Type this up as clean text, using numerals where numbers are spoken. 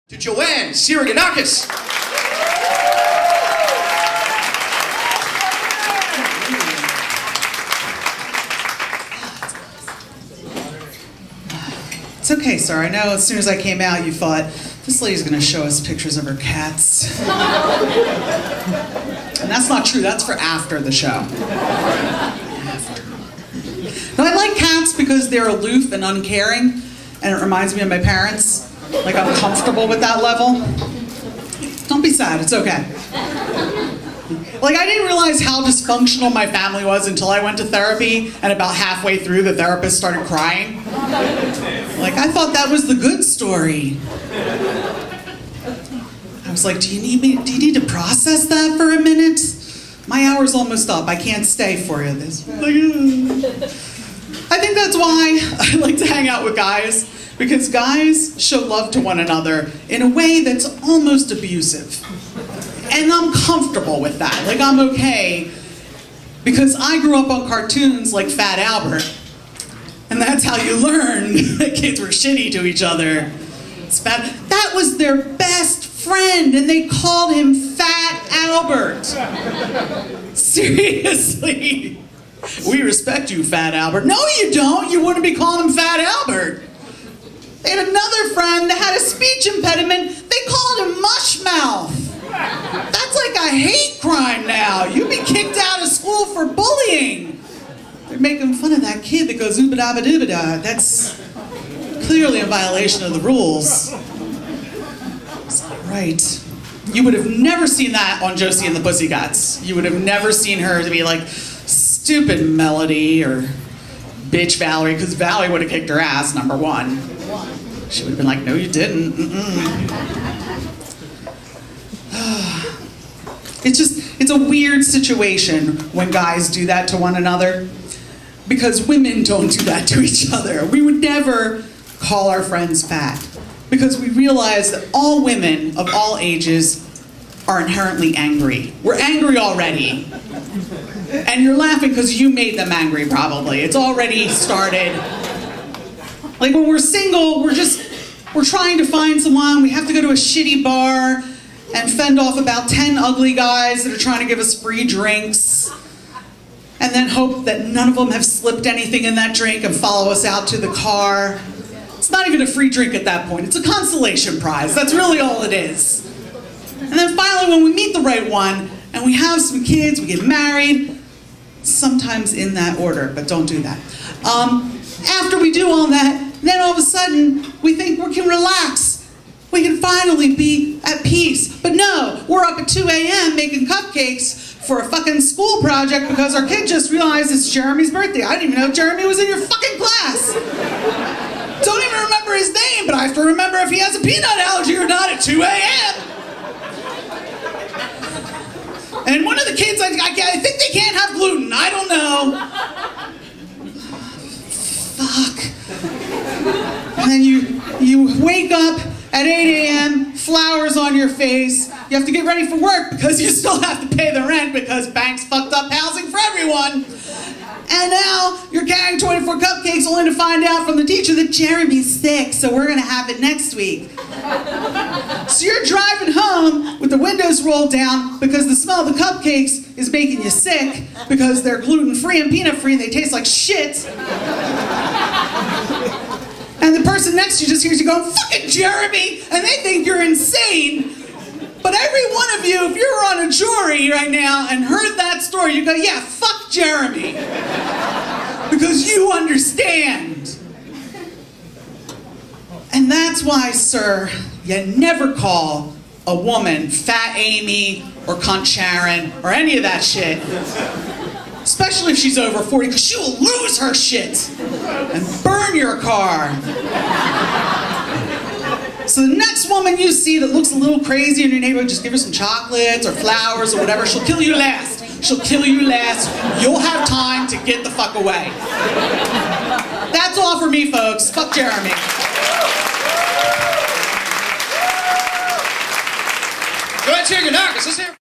To Joanne Syrigonakis. It's okay, sir. I know as soon as I came out, you thought, this lady's going to show us pictures of her cats. And that's not true. That's for after the show. No, I like cats because they're aloof and uncaring, and it reminds me of my parents. Like, I'm comfortable with that level. Don't be sad. It's okay. Like, I didn't realize how dysfunctional my family was until I went to therapy, and about halfway through, the therapist started crying. Like, I thought that was the good story. I was like, do you need to process that for a minute? My hour's almost up. I can't stay for you. I think that's why I like to hang out with guys, because guys show love to one another in a way that's almost abusive. And I'm comfortable with that. Like, I'm okay, because I grew up on cartoons like Fat Albert. And that's how you learn that kids were shitty to each other. That was their best friend, and they called him Fat Albert. Seriously. We respect you, Fat Albert. No, you don't. You wouldn't be calling him Fat Albert. They had another friend that had a speech impediment. They called him Mushmouth. That's like a hate crime now. You'd be kicked out of school for bullying. They're making fun of that kid that goes ooba-da-ba-dooba-da. That's clearly a violation of the rules. It's not right. You would have never seen that on Josie and the Pussycats. You would have never seen her to be like, stupid Melody or bitch Valerie, because Valerie would have kicked her ass, number one. She would have been like, no you didn't. It's a weird situation when guys do that to one another, because women don't do that to each other. We would never call our friends fat, because we realize that all women of all ages are inherently angry. We're angry already. And you're laughing because you made them angry, probably. It's already started. Like, when we're single, we're trying to find someone. We have to go to a shitty bar and fend off about 10 ugly guys that are trying to give us free drinks, and then hope that none of them have slipped anything in that drink and follow us out to the car. It's not even a free drink at that point. It's a consolation prize. That's really all it is. And then finally, when we meet the right one, and we have some kids, we get married, sometimes in that order, but don't do that. After we do all that, then all of a sudden, we think we can relax. We can finally be at peace. But no, we're up at 2 a.m. making cupcakes for a fucking school project because our kid just realized it's Jeremy's birthday. I didn't even know Jeremy was in your fucking class. Don't even remember his name, but I have to remember if he has a peanut allergy or not at 2 a.m. And one of the kids, I think they can't have gluten. I don't know. Fuck. And then you wake up at 8 a.m., flowers on your face. You have to get ready for work because you still have to pay the rent because banks fucked up housing for everyone. And now you're carrying 24 cupcakes only to find out from the teacher that Jeremy's sick, so we're gonna have it next week. So you're driving home with the windows rolled down because the smell of the cupcakes is making you sick because they're gluten-free and peanut-free and they taste like shit. And the person next to you just hears you going, fucking Jeremy, and they think you're insane. But every one of you, if you were on a jury right now and heard that story, you go, yeah, fuck Jeremy. Because you understand. And that's why, sir, you never call a woman Fat Amy or Cunt Sharon or any of that shit. Especially if she's over 40, because she will lose her shit and burn your car. So the next woman you see that looks a little crazy in your neighborhood, just give her some chocolates or flowers or whatever. She'll kill you last. She'll kill you last. You'll have time to get the fuck away. That's all for me, folks. Fuck Jeremy. Joanne Syrigonakis, let's hear.